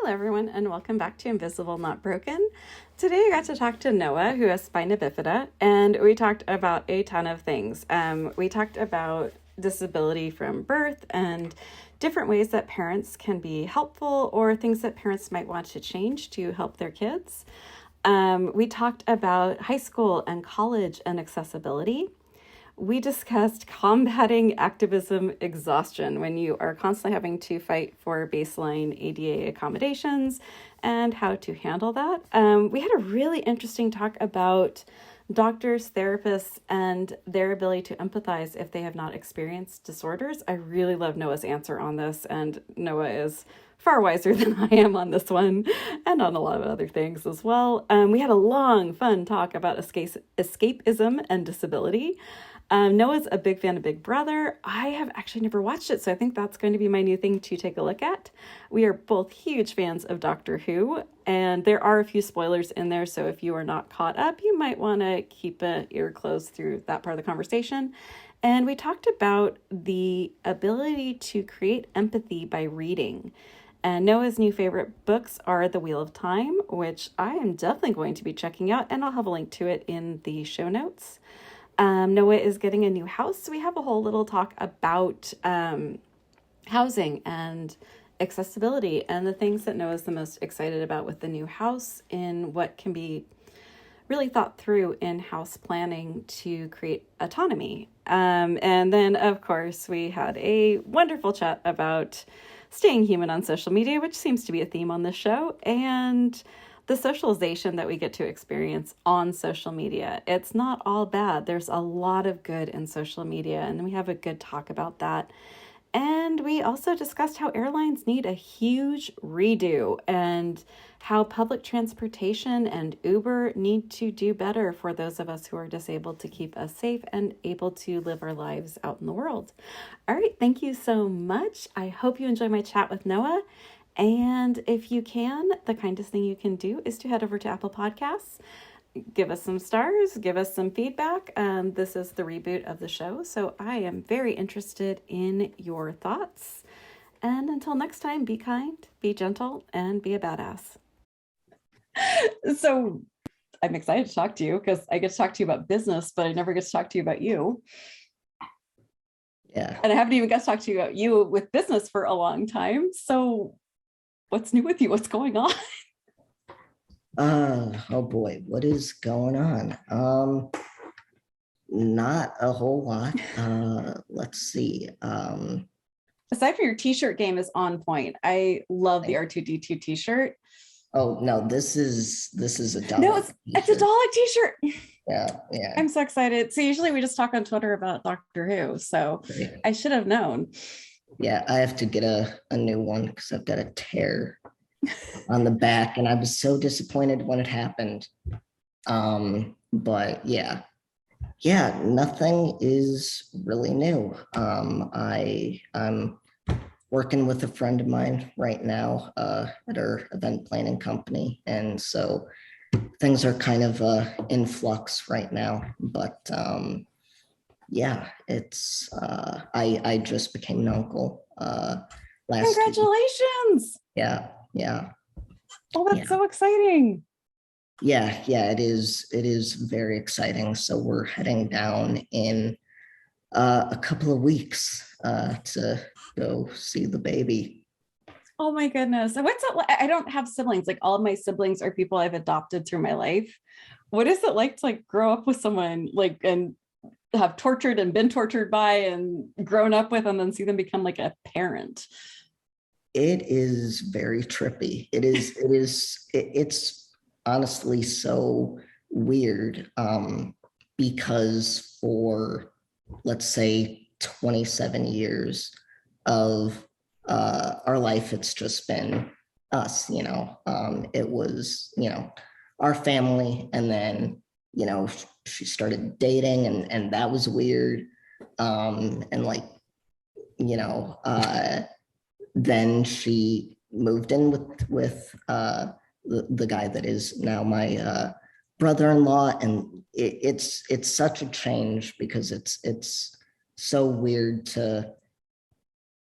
everyone, and welcome back to Invisible Not Broken. Today I got to talk to Noah, who has Spina Bifida, and we talked about a ton of things. We talked about disability from birth and different ways that parents can be helpful or things that parents might want to change to help their kids. We talked about high school and college and accessibility. We discussed combating activism exhaustion when you are constantly having to fight for baseline ADA accommodations and how to handle that. We had a really interesting talk about doctors, therapists, and their ability to empathize if they have not experienced disorders. I really love Noah's answer on this, and Noah is far wiser than I am on this one and on a lot of other things as well. We had a long, fun talk about escapism and disability. Noah's a big fan of Big Brother. I have actually never watched it, so I think that's going to be my new thing to take a look at. We are both huge fans of Doctor Who, and there are a few spoilers in there, so if you are not caught up, you might want to keep an ear closed through that part of the conversation. And we talked about the ability to create empathy by reading. And Noah's new favorite books are The Wheel of Time, which I am definitely going to be checking out, and I'll have a link to it in the show notes. Noah is getting a new house, so we have a whole little talk about housing and accessibility and the things that Noah's the most excited about with the new house in what can be really thought through in house planning to create autonomy. And then, of course, we had a wonderful chat about staying human on social media, which seems to be a theme on this show, and the socialization that we get to experience on social media. It's not all bad. There's a lot of good in social media, and we have a good talk about that. And we also discussed how airlines need a huge redo and how public transportation and Uber need to do better for those of us who are disabled to keep us safe and able to live our lives out in the world. All right, thank you so much. I hope you enjoy my chat with Noah. And if you can, the kindest thing you can do is to head over to Apple Podcasts, give us some stars, give us some feedback. This is the reboot of the show, so I am very interested in your thoughts. And until next time, be kind, be gentle, and be a badass. So I'm excited to talk to you because I get to talk to you about business, but I never get to talk to you about you. Yeah. And I haven't even got to talk to you about you with business for a long time. So what's new with you? What's going on? Oh boy, what is going on? Not a whole lot. Let's see. Aside from your t-shirt game is on point. I love the R2D2 t-shirt. Oh no, this is a Dalek. No, it's a Dalek t-shirt. Yeah. I'm so excited. So usually we just talk on Twitter about Doctor Who. So Great. I should have known. Yeah, I have to get a new one because I've got a tear on the back, and I was so disappointed when it happened. But yeah, nothing is really new. I'm working with a friend of mine right now at our event planning company, and so things are kind of in flux right now. But yeah, it's I just became an uncle last Congratulations. week. Yeah. Oh, that's so exciting. Yeah, it is very exciting. So we're heading down in a couple of weeks to go see the baby. Oh my goodness. And what's it like? I don't have siblings. Like all of my siblings are people I've adopted through my life. What is it like to like grow up with someone like and have tortured and been tortured by and grown up with and then see them become like a parent? It is very trippy. It's honestly so weird because for, let's say, 27 years of our life, it's just been us, it was, our family. And then, she started dating and that was weird. And like, then she moved in with the guy that is now my brother-in-law, and it's such a change because it's so weird to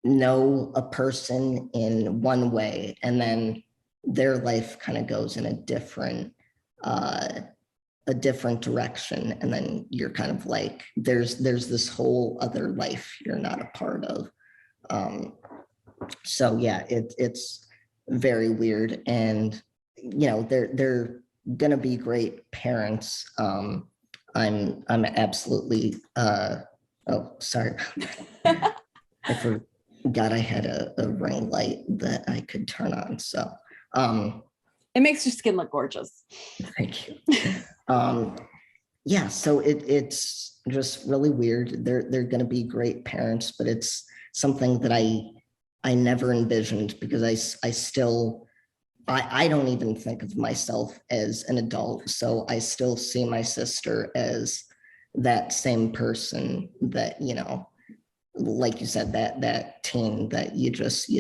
know a person in one way and then their life kind of goes in a different direction, and then you're kind of like, there's this whole other life you're not a part of. So yeah, it's very weird, and they're gonna be great parents. I'm absolutely oh, sorry. I forgot I had a ring light that I could turn on. So it makes your skin look gorgeous. thank you. Yeah, so it's just really weird. They're gonna be great parents, but it's something that I never envisioned, because I don't even think of myself as an adult. So I still see my sister as that same person that, like you said, that teen that you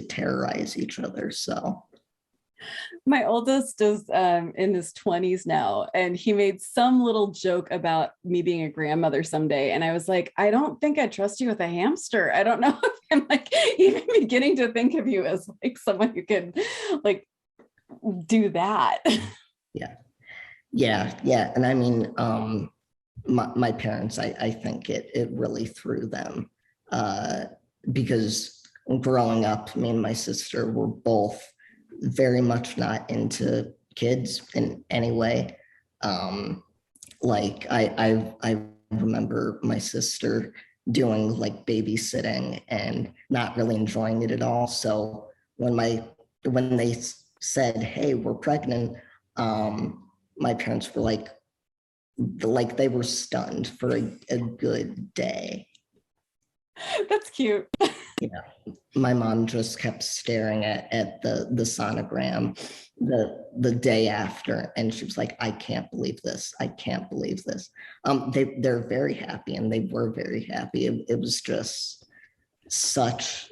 terrorize each other. So My oldest is in his 20s now, and he made some little joke about me being a grandmother someday. And I was like, I don't think I trust you with a hamster. I don't know if I'm like even beginning to think of you as like someone who can like do that. Yeah. And I mean, my parents, I think it really threw them, because growing up, me and my sister were both very much not into kids in any way. Like I remember my sister doing like babysitting and not really enjoying it at all. So when they said, "Hey, we're pregnant," my parents were like they were stunned for a good day. That's cute. Yeah, my mom just kept staring at the sonogram the day after, and she was like, "I can't believe this. I can't believe this." They're very happy, and they were very happy. It was just such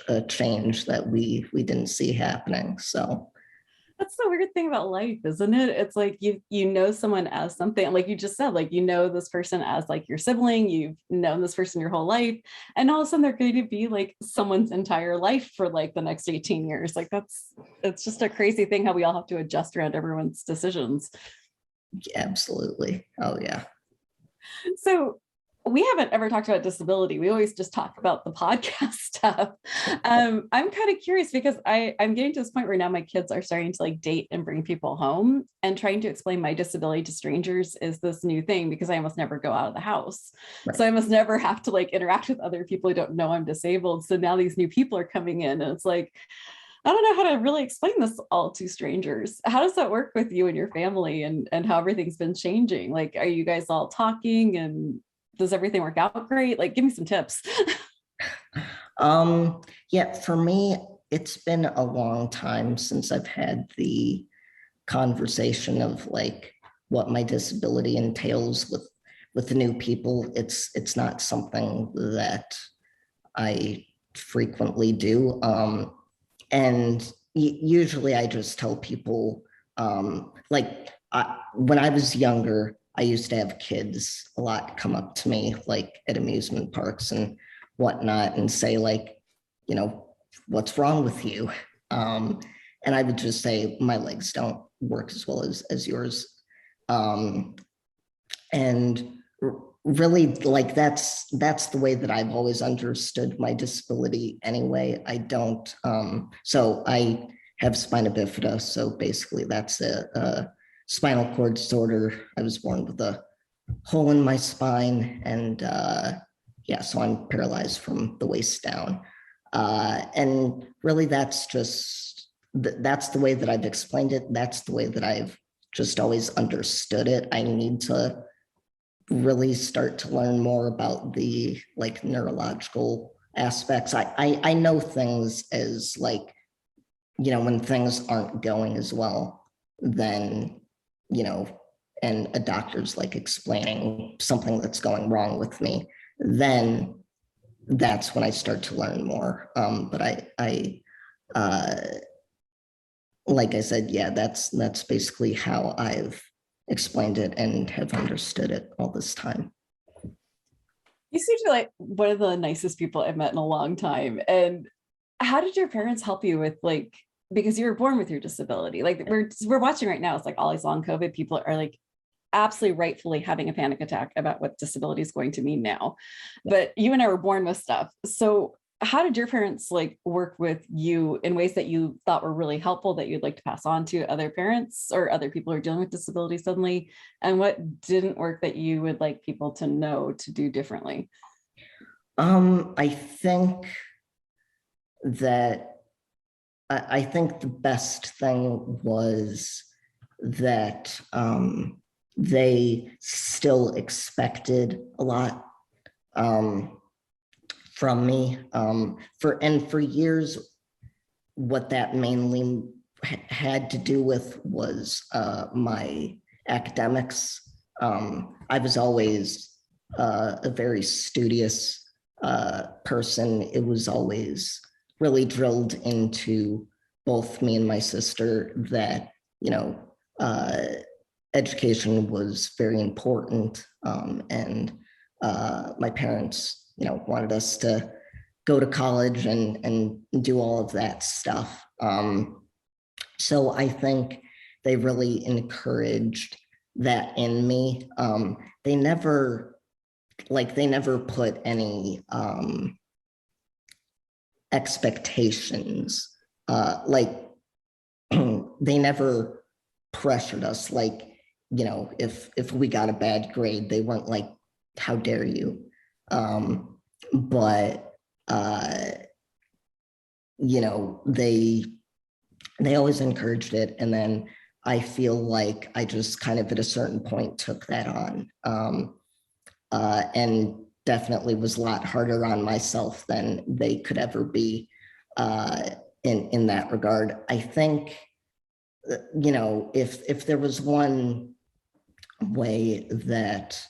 a change that we didn't see happening. So That's the weird thing about life, isn't it? It's like you know someone as something, like you just said, like you know this person as like your sibling, you've known this person your whole life, and all of a sudden they're going to be like someone's entire life for like the next 18 years. Like it's just a crazy thing how we all have to adjust around everyone's decisions. absolutely. Oh yeah. So we haven't ever talked about disability. We always just talk about the podcast stuff. I'm kind of curious because I'm getting to this point where now my kids are starting to like date and bring people home, and trying to explain my disability to strangers is this new thing because I almost never go out of the house. Right. So I must never have to like interact with other people who don't know I'm disabled. So now these new people are coming in, and it's like, I don't know how to really explain this all to strangers. How does that work with you and your family, and how everything's been changing? Like, are you guys all talking, and does everything work out great? Like, give me some tips. Yeah, for me, it's been a long time since I've had the conversation of like what my disability entails with the new people. It's not something that I frequently do. And usually I just tell people, when I was younger, I used to have kids a lot come up to me like at amusement parks and whatnot and say like, what's wrong with you? And I would just say my legs don't work as well as yours. And really, like that's the way that I've always understood my disability anyway. I don't so I have spina bifida, so basically that's a spinal cord disorder. I was born with a hole in my spine, and yeah, so I'm paralyzed from the waist down. And really that's that's the way that I've explained it. That's the way that I've just always understood it. I need to really start to learn more about the like neurological aspects. I know things as like, when things aren't going as well, then, and a doctor's like explaining something that's going wrong with me, then that's when I start to learn more. But like I said, yeah, that's basically how I've explained it and have understood it all this time. You seem to be like one of the nicest people I've met in a long time. And how did your parents help you with like because you were born with your disability. Like we're watching right now, it's like all these long COVID people are like absolutely rightfully having a panic attack about what disability is going to mean now. But you and I were born with stuff. So how did your parents like work with you in ways that you thought were really helpful that you'd like to pass on to other parents or other people who are dealing with disability suddenly? And what didn't work that you would like people to know to do differently? I think that I think the best thing was that they still expected a lot from me. For years, what that mainly had to do with was my academics. I was always a very studious person. It was always really drilled into both me and my sister that, education was very important. And my parents, wanted us to go to college and do all of that stuff. So I think they really encouraged that in me. They never put any expectations. They never pressured us. If we got a bad grade, they weren't like, "How dare you?" But they always encouraged it, and then I feel like I just kind of at a certain point took that on, and definitely was a lot harder on myself than they could ever be in that regard. I think, if there was one way that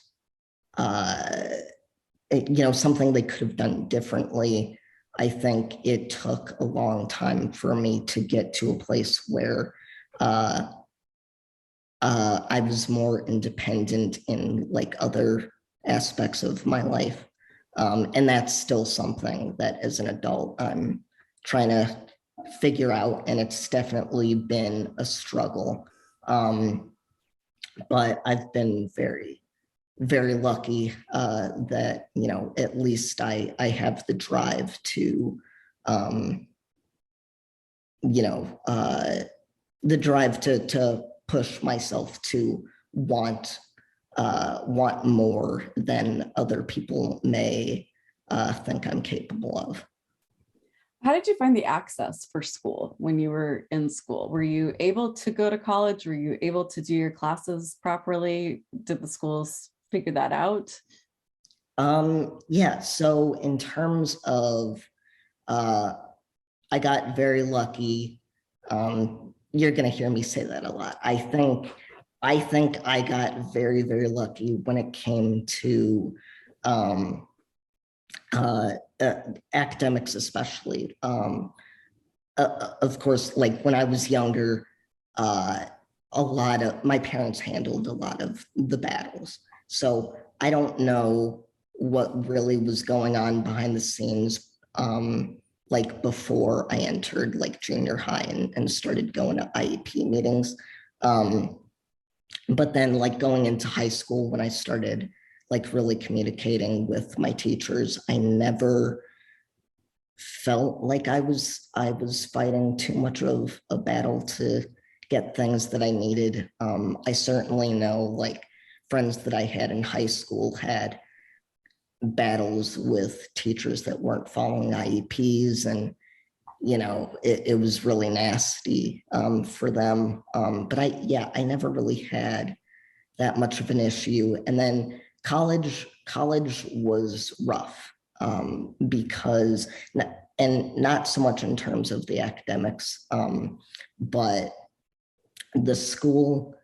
something they could have done differently, I think it took a long time for me to get to a place where I was more independent in like other aspects of my life. And that's still something that as an adult, I'm trying to figure out, and it's definitely been a struggle. But I've been very, very lucky that, at least I have the drive to, the drive to push myself to want more than other people may think I'm capable of. How did you find the access for school when you were in school? Were you able to go to college? Were you able to do your classes properly? Did the schools figure that out? Yeah, so in terms of, I got very lucky. You're going to hear me say that a lot. I think I got very, very lucky when it came to academics, especially. Of course, like when I was younger, a lot of my parents handled a lot of the battles. So I don't know what really was going on behind the scenes, like before I entered like junior high and started going to IEP meetings. But then like going into high school, when I started like really communicating with my teachers, I never felt like I was fighting too much of a battle to get things that I needed. I certainly know like friends that I had in high school had battles with teachers that weren't following IEPs, and it was really nasty for them. But I never really had that much of an issue. And then college was rough because, and not so much in terms of the academics, but the school,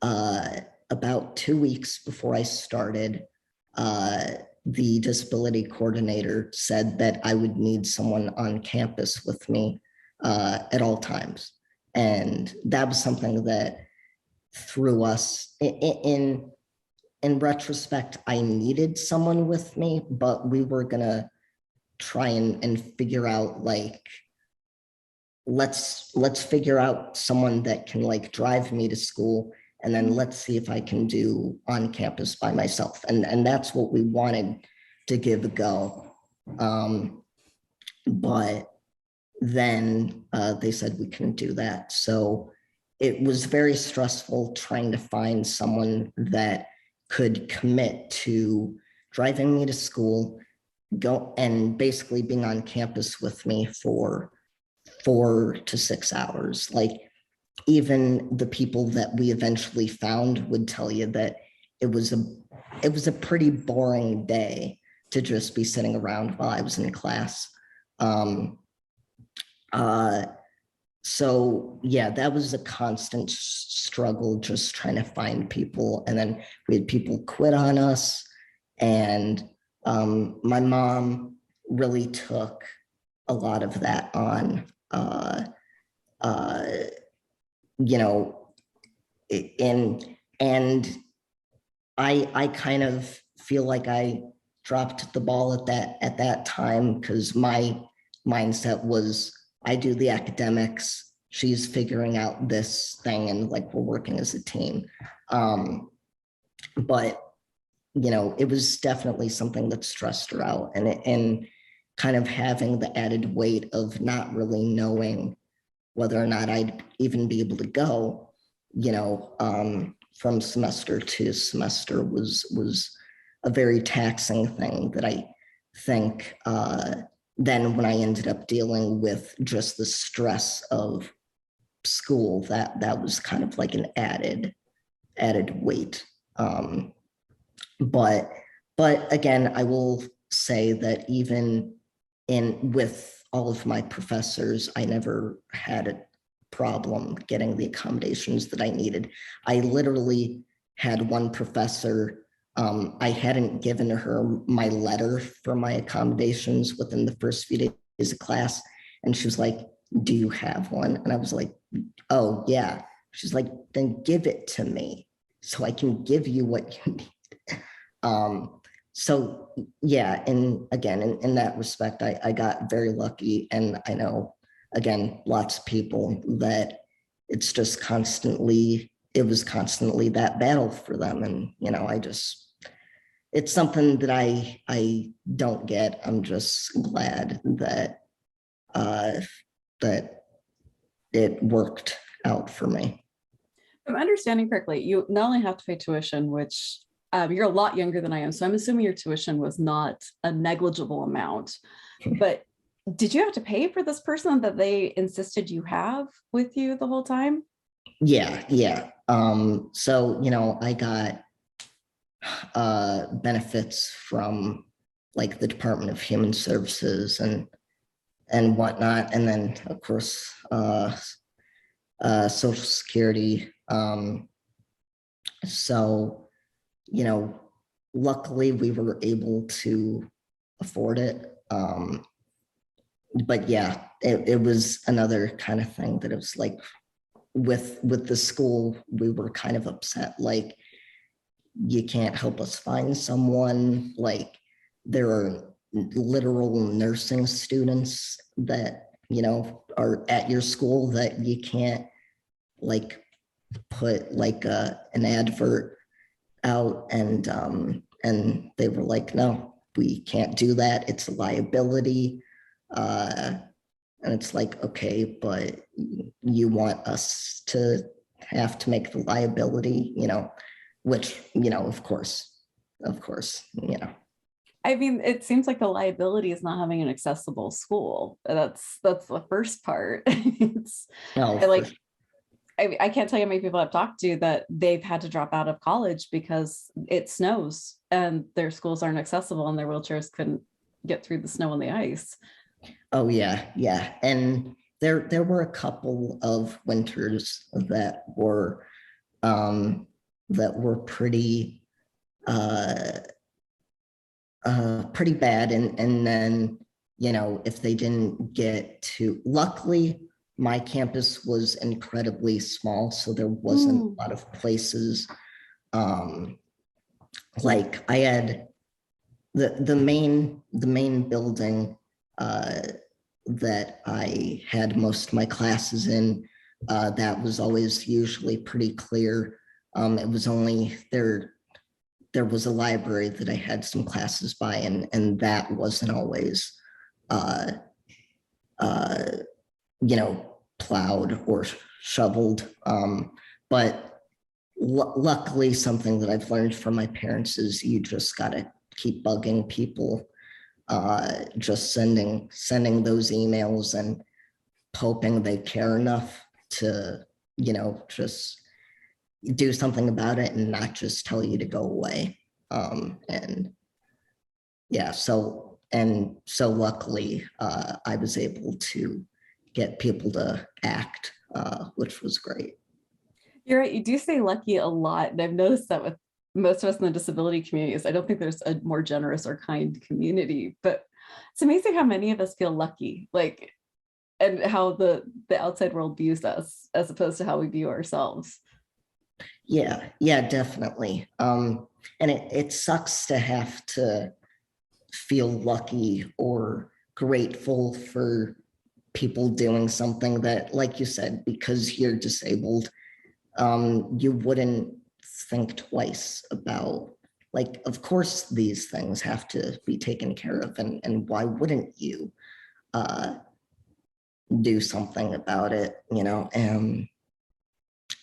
about 2 weeks before I started, the disability coordinator said that I would need someone on campus with me at all times. And that was something that threw us in retrospect. I needed someone with me, but we were gonna try and figure out like let's figure out someone that can like drive me to school, and then let's see if I can do on campus by myself. And that's what we wanted to give a go. But then they said we couldn't do that. So it was very stressful trying to find someone that could commit to driving me to school, go and basically being on campus with me for 4 to 6 hours. Like, even the people that we eventually found would tell you that it was a pretty boring day to just be sitting around while I was in class. So yeah, that was a constant struggle, just trying to find people. And then we had people quit on us, and my mom really took a lot of that on. You know, and I kind of feel like I dropped the ball at that time, because my mindset was, I do the academics, she's figuring out this thing, and like we're working as a team. But you know, it was definitely something that stressed her out, and kind of having the added weight of not really knowing whether or not I'd even be able to go, you know, from semester to semester was a very taxing thing that I think then when I ended up dealing with just the stress of school, that was kind of like an added weight. But again, I will say that even with all of my professors, I never had a problem getting the accommodations that I needed. I literally had one professor, I hadn't given her my letter for my accommodations within the first few days of class. And she was like, "Do you have one?" And I was like, "Oh yeah." She's like, "Then give it to me so I can give you what you need." So yeah, and again, in that respect, I got very lucky. And I know, again, lots of people that it's just constantly, it was constantly that battle for them. And, you know, it's something that I don't get. I'm just glad that, that it worked out for me. If I'm understanding correctly, you not only have to pay tuition, which you're a lot younger than I am, so I'm assuming your tuition was not a negligible amount, but did you have to pay for this person that they insisted you have with you the whole time? Yeah. So, you know, I got benefits from like the Department of Human Services and whatnot, and then of course Social Security. So, you know, luckily we were able to afford it. But yeah, it was another kind of thing that it was like with the school, we were kind of upset, like, you can't help us find someone. Like, there are literal nursing students that, you know, are at your school that you can't like put like an advert out, and they were like, "No, we can't do that, it's a liability." And it's like, okay, but you want us to have to make the liability, you know, which, you know, of course, you know. I mean, it seems like the liability is not having an accessible school. That's the first part. It's No, like, I can't tell you how many people I've talked to that they've had to drop out of college because it snows and their schools aren't accessible and their wheelchairs couldn't get through the snow and the ice. oh yeah. And there were a couple of winters that were pretty pretty bad. And then, you know, if they didn't get to, luckily my campus was incredibly small, so there wasn't a lot of places. Like, I had the main building, that I had most of my classes in, that was always usually pretty clear. It was only there was a library that I had some classes by, and that wasn't always, uh, uh, plowed or shoveled. But luckily, something that I've learned from my parents is you just got to keep bugging people, just sending those emails and hoping they care enough to, just do something about it and not just tell you to go away. And yeah, so luckily, I was able to get people to act, which was great. You're right. You do say lucky a lot. And I've noticed that with most of us in the disability communities. I don't think there's a more generous or kind community, but it's amazing how many of us feel lucky, like, and how the outside world views us as opposed to how we view ourselves. Yeah, definitely. And it sucks to have to feel lucky or grateful for people doing something that, like you said, because you're disabled, you wouldn't think twice about, like, of course these things have to be taken care of, and why wouldn't you do something about it,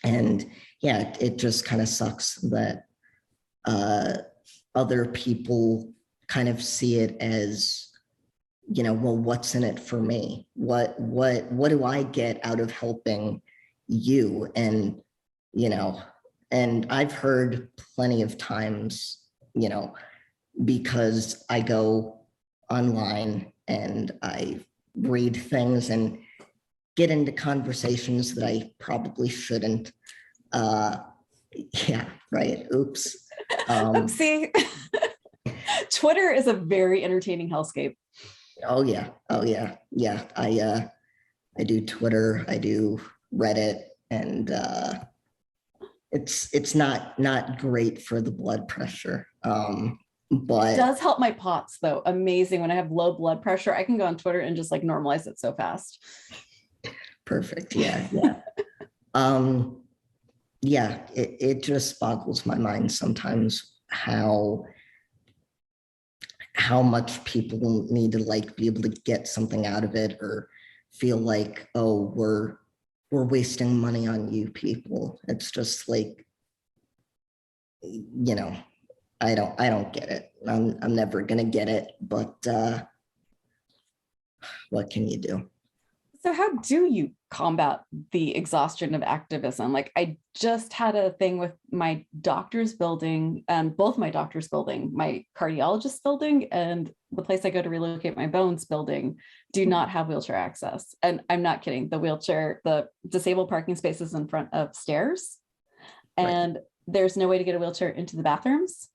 and yeah, it just kind of sucks that other people kind of see it as, well, what's in it for me? What do I get out of helping you? And, and I've heard plenty of times, because I go online and I read things and get into conversations that I probably shouldn't. Yeah, right. Oops. Oopsie. Twitter is a very entertaining hellscape. Oh yeah. Yeah. I do Twitter, I do Reddit, and it's not great for the blood pressure. But it does help my POTS though. Amazing. When I have low blood pressure, I can go on Twitter and just like normalize it so fast. Perfect. Yeah. Yeah, it just boggles my mind sometimes how much people need to like be able to get something out of it, or feel like, oh, we're wasting money on you people. It's just like, I don't get it. I'm never gonna get it, but what can you do? So how do you combat the exhaustion of activism? Like I just had a thing with my doctor's building, both my doctor's building, my cardiologist building and the place I go to relocate my bones building do not have wheelchair access. And I'm not kidding. The disabled parking spaces in front of stairs, and there's no way to get a wheelchair into the bathrooms.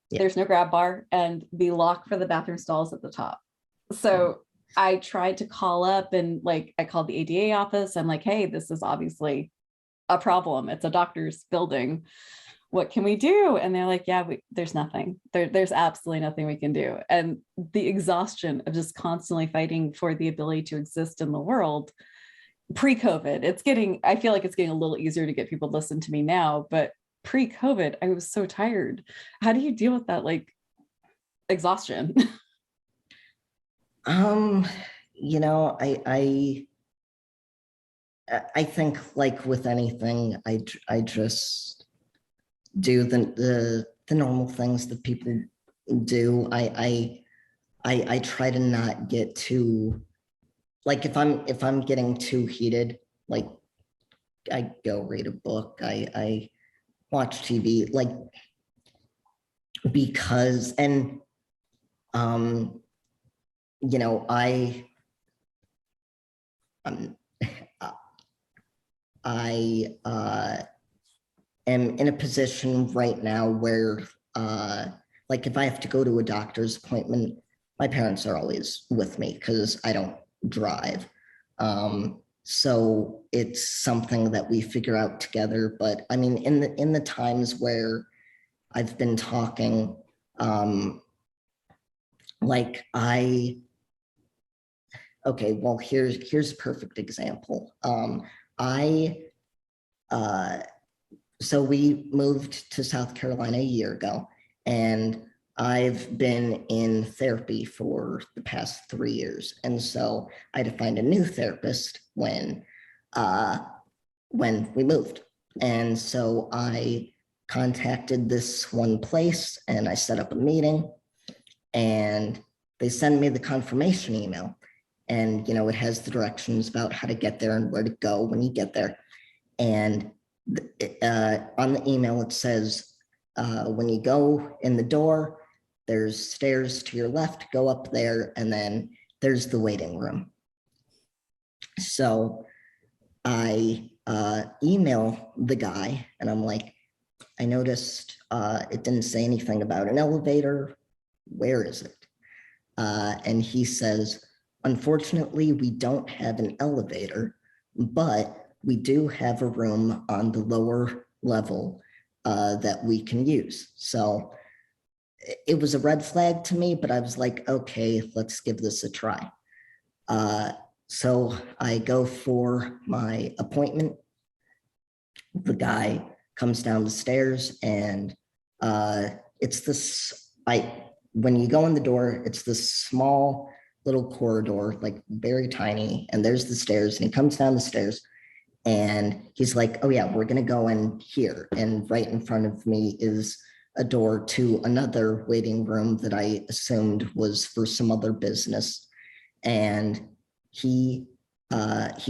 Yeah. There's no grab bar, and the lock for the bathroom stalls at the top. So I tried to call up, and like I called the ADA office. I'm like, hey, this is obviously a problem. It's a doctor's building. What can we do? And they're like, yeah, there's nothing. There's absolutely nothing we can do. And the exhaustion of just constantly fighting for the ability to exist in the world pre-COVID, I feel like it's getting a little easier to get people to listen to me now, but pre-COVID, I was so tired. How do you deal with that, like, exhaustion? I think, like with anything, I just do the normal things that people do. I try to not get too, like, if I'm getting too heated, like, I go read a book, I watch TV, like, because, and I am in a position right now where, like, if I have to go to a doctor's appointment, my parents are always with me because I don't drive. So it's something that we figure out together. But I mean, in the times where I've been talking, like, okay, well, here's a perfect example. I so we moved to South Carolina a year ago, and I've been in therapy for the past 3 years. And so I had to find a new therapist uh, when we moved. And so I contacted this one place and I set up a meeting, and they send me the confirmation email. And, it has the directions about how to get there and where to go when you get there. And on the email, it says, when you go in the door, there's stairs to your left, go up there, and then there's the waiting room. So I email the guy and I'm like, I noticed it didn't say anything about an elevator. Where is it? And he says, unfortunately, we don't have an elevator, but we do have a room on the lower level that we can use. So it was a red flag to me, but I was like, okay, let's give this a try. So I go for my appointment. The guy comes down the stairs, and it's this, when you go in the door, it's this small little corridor, like very tiny, and there's the stairs, and he comes down the stairs, and he's like, oh yeah, we're gonna go in here. And right in front of me is a door to another waiting room that I assumed was for some other business. And he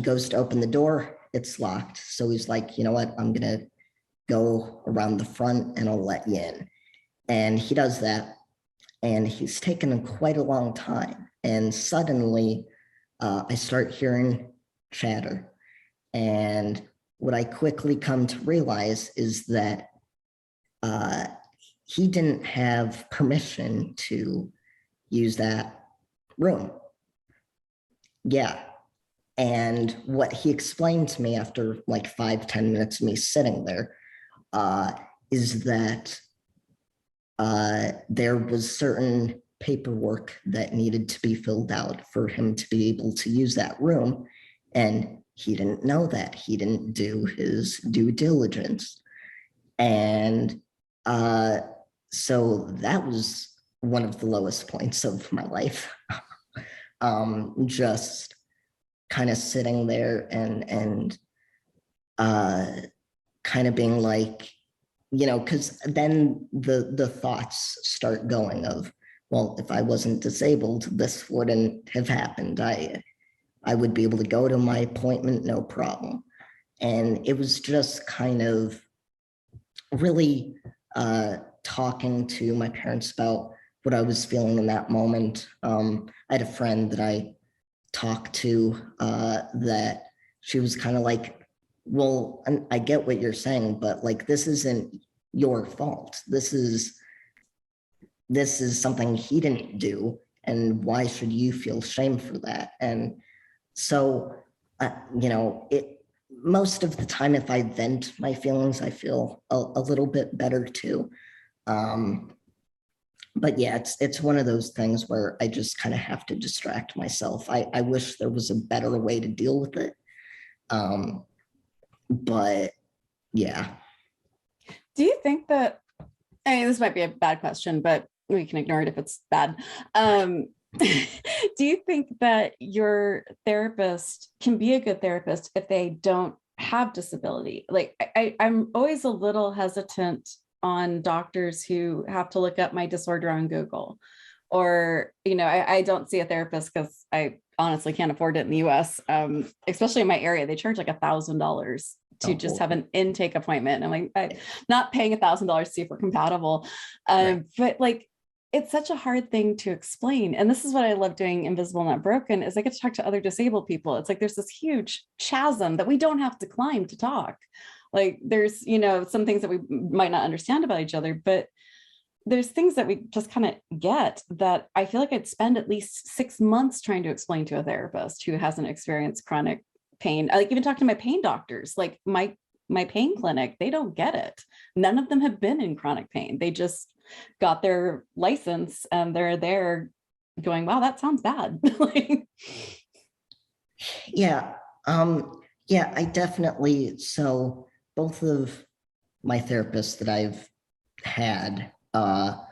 goes to open the door, it's locked. So he's like, you know what, I'm gonna go around the front and I'll let you in. And he does that, and he's taken quite a long time. And suddenly I start hearing chatter. And what I quickly come to realize is that he didn't have permission to use that room. Yeah. And what he explained to me after like 5-10 minutes of me sitting there is that there was certain paperwork that needed to be filled out for him to be able to use that room. And he didn't know that. He didn't do his due diligence. And so that was one of the lowest points of my life. Just kind of sitting there and kind of being like, because then the thoughts start going of, well, if I wasn't disabled, this wouldn't have happened. I would be able to go to my appointment, no problem. And it was just kind of really talking to my parents about what I was feeling in that moment. I had a friend that I talked to that she was kind of like, well, I get what you're saying, but like, this isn't your fault. This is something he didn't do. And why should you feel shame for that? And so, most of the time, if I vent my feelings, I feel a little bit better too. But yeah, it's one of those things where I just kind of have to distract myself. I wish there was a better way to deal with it. But yeah. Do you think that, I mean, this might be a bad question, but we can ignore it if it's bad. Do you think that your therapist can be a good therapist if they don't have disability? Like, I'm always a little hesitant on doctors who have to look up my disorder on Google, or, I don't see a therapist because I honestly can't afford it in the US, especially in my area. They charge like $1,000 to just have an intake appointment. And I'm like, not paying $1,000 to see if we're compatible. Right. But like, it's such a hard thing to explain. And this is what I love doing Invisible Not Broken, is I get to talk to other disabled people. It's like there's this huge chasm that we don't have to climb to talk. Like there's, some things that we might not understand about each other, but there's things that we just kind of get that I feel like I'd spend at least 6 months trying to explain to a therapist who hasn't experienced chronic pain. I like even talk to my pain doctors, like my pain clinic, they don't get it. None of them have been in chronic pain. They just got their license and they're there going, wow, that sounds bad. Like, Yeah. Yeah, I definitely, so both of my therapists that I've had are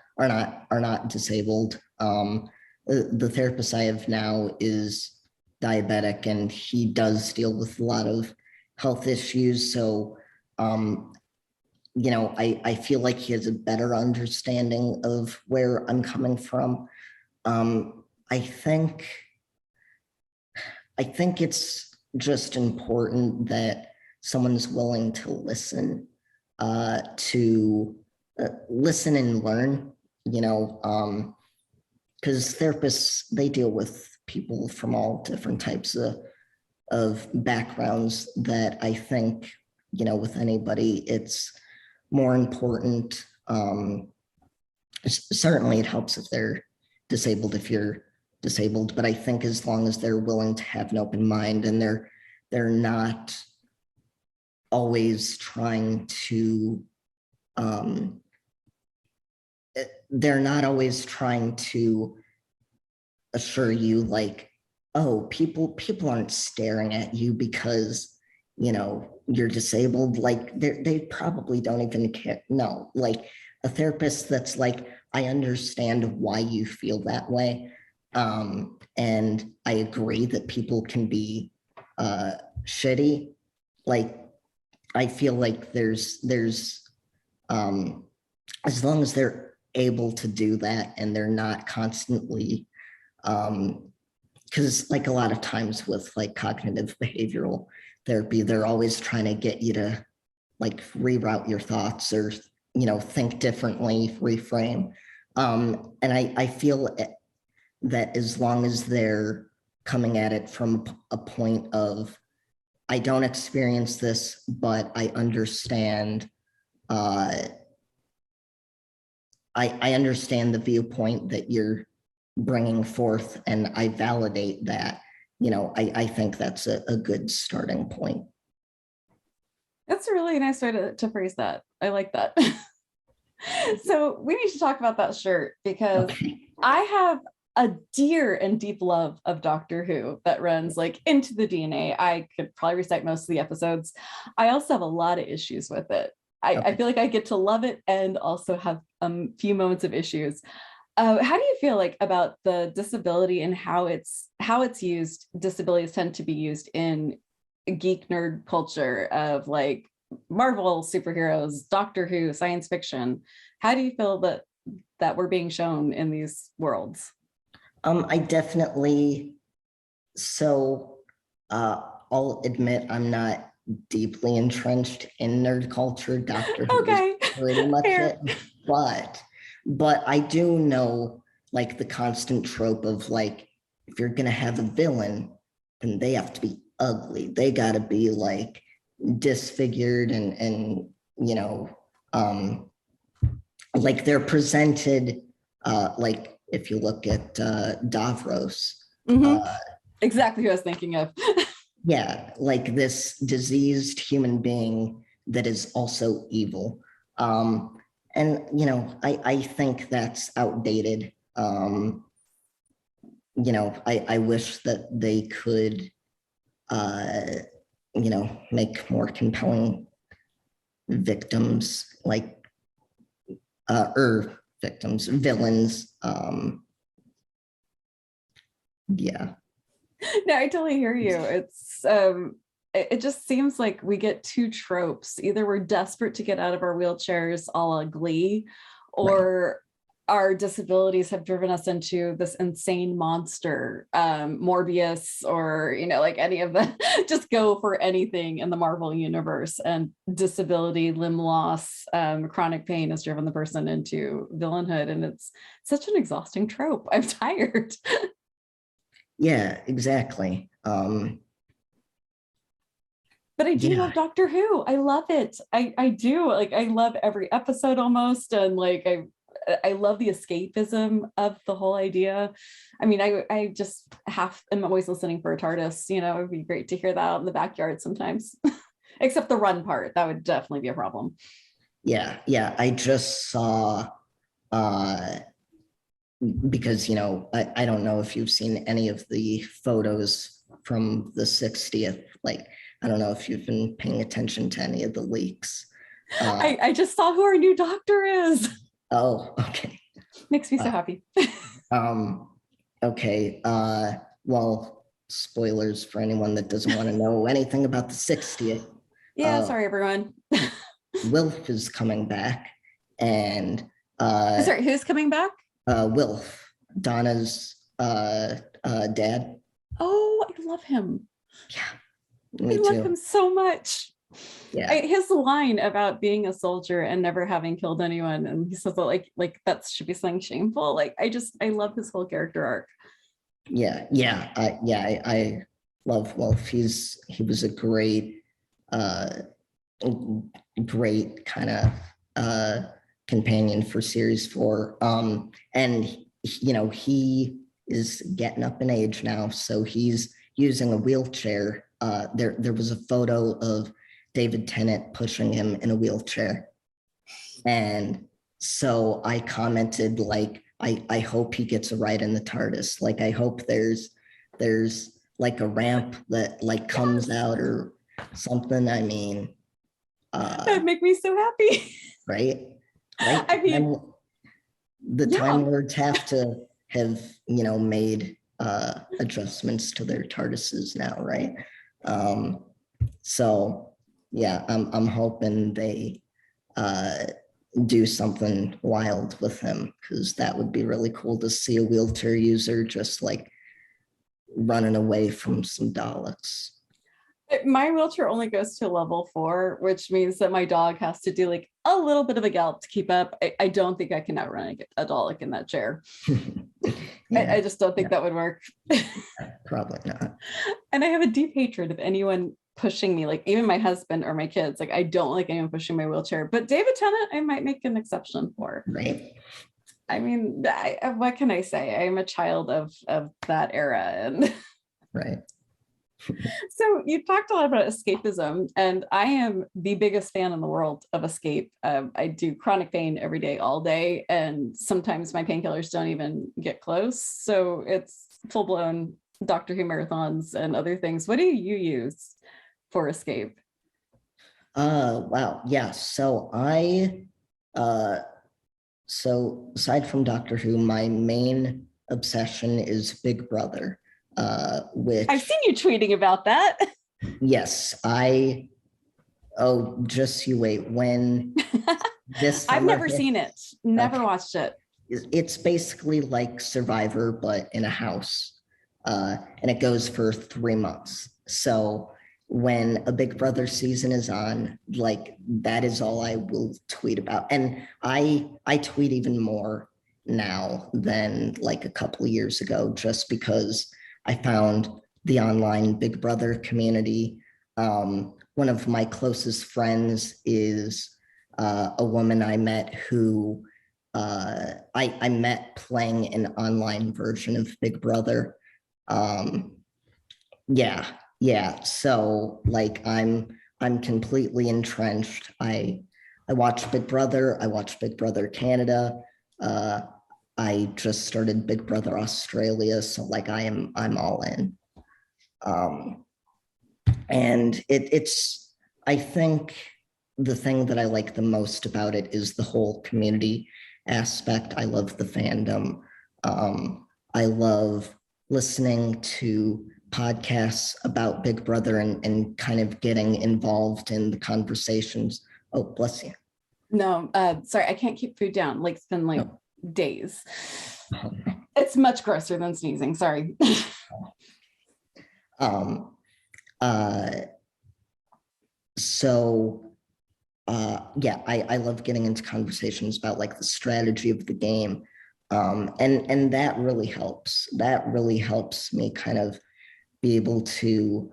not disabled. The therapist I have now is diabetic, and he does deal with a lot of health issues. So, um, I feel like he has a better understanding of where I'm coming from. I think it's just important that someone's willing to listen, to listen and learn, because therapists, they deal with people from all different types of backgrounds that I think, with anybody, it's more important. Certainly it helps if they're disabled, if you're disabled, but I think as long as they're willing to have an open mind, and they're not always trying to um, they're not always trying to assure you like, oh, people aren't staring at you because you're disabled. Like they probably don't even care. No, like a therapist that's like, I understand why you feel that way, and I agree that people can be uh shitty. Like I feel like there's um as long as they're able to do that, and they're not constantly because like a lot of times with like cognitive behavioral therapy, they're always trying to get you to like reroute your thoughts, or think differently, reframe. And I feel that as long as they're coming at it from a point of, I don't experience this, but I understand, uh, I understand the viewpoint that you're bringing forth, and I validate that. I think that's a good starting point. That's a really nice way to phrase that. I like that. So we need to talk about that shirt, because Okay. I have a dear and deep love of Doctor Who that runs like into the DNA. I could probably recite most of the episodes. I also have a lot of issues with it. I Okay. feel like I get to love it and also have a few moments of issues. How do you feel like about the disability and how it's used? Disabilities tend to be used in geek nerd culture of like Marvel superheroes, Doctor Who, science fiction. How do you feel that we're being shown in these worlds? I definitely, so I'll admit I'm not deeply entrenched in nerd culture. Doctor Who is Okay, pretty much fair. it, but I do know like the constant trope of like, if you're gonna have a villain, then they have to be ugly. They gotta be like disfigured, and you know, um, like they're presented, like if you look at Davros, Hmm. uh, Exactly who I was thinking of. yeah, like this diseased human being that is also evil. And I think that's outdated. I wish that they could uh, make more compelling victims, like or victims, villains. Yeah. No, I totally hear you. It just seems like we get two tropes. Either we're desperate to get out of our wheelchairs, a la Glee, Right. or our disabilities have driven us into this insane monster, Morbius, or like any of the just go for anything in the Marvel universe. And disability, limb loss, chronic pain has driven the person into villainhood, and it's such an exhausting trope. I'm tired. Yeah, exactly. But I do Yeah. love Doctor Who. I love it. I do. Like I love every episode almost, and like I love the escapism of the whole idea. I mean, I just am always listening for a TARDIS. It'd be great to hear that out in the backyard sometimes. Except the run part, that would definitely be a problem. Yeah, yeah. I just saw uh because I don't know if you've seen any of the photos from the 60th. Like, I don't know if you've been paying attention to any of the leaks. I just saw who our new doctor is. Oh, okay. Makes me so happy. Okay. Well, spoilers for anyone that doesn't want to know anything about the 60th. Yeah, sorry, everyone. Wilf is coming back, and sorry, who's coming back? Wilf, Donna's dad. Oh, I love him. Yeah, me I love him so much. Yeah, his line about being a soldier and never having killed anyone, and he says that like that should be something shameful. Like I love his whole character arc. I love Wilf. He was a great kind of companion for series 4. And he is getting up in age now, so he's using a wheelchair. There was a photo of David Tennant pushing him in a wheelchair, and so I commented like, I hope he gets a ride in the TARDIS. Like, I hope there's like a ramp that like comes out or something. I mean, that'd make me so happy. Right? I mean, the Time Lords have to have made adjustments to their TARDISes now, right? So yeah, I'm hoping they do something wild with him, because that would be really cool to see a wheelchair user just like running away from some Daleks. My wheelchair only goes to level 4, which means that my dog has to do like a little bit of a gallop to keep up. I don't think I can outrun a Dalek in that chair. Yeah. I just don't think that would work. Probably not. And I have a deep hatred of anyone pushing me, like even my husband or my kids. Like, I don't like anyone pushing my wheelchair, but David Tennant, I might make an exception for. Right. I mean, what can I say? I'm a child of that era. And right. So you talked a lot about escapism, and I am the biggest fan in the world of escape. I do chronic pain every day, all day, and sometimes my painkillers don't even get close. So it's full-blown Doctor Who marathons and other things. What do you use for escape? Wow. Yeah. So so aside from Doctor Who, my main obsession is Big Brother. Which I've seen you tweeting about that. Yes, just you wait. When this I've never seen it, never watched it. It's basically like Survivor, but in a house. And it goes for 3 months. So when a Big Brother season is on, like, that is all I will tweet about. And I tweet even more now than like a couple of years ago, just because I found the online Big Brother community. One of my closest friends is a woman I met who I met playing an online version of Big Brother. Yeah. So like I'm completely entrenched. I watch Big Brother. I watch Big Brother Canada. I just started Big Brother Australia, so like I'm all in. And it's I think the thing that I like the most about it is the whole community aspect. I love the fandom. I love listening to podcasts about Big Brother and kind of getting involved in the conversations. Oh, bless you. No, sorry, I can't keep food down. Like, it's been like days. It's much grosser than sneezing. Sorry. Yeah, I love getting into conversations about like the strategy of the game. And that really helps. That really helps me kind of be able to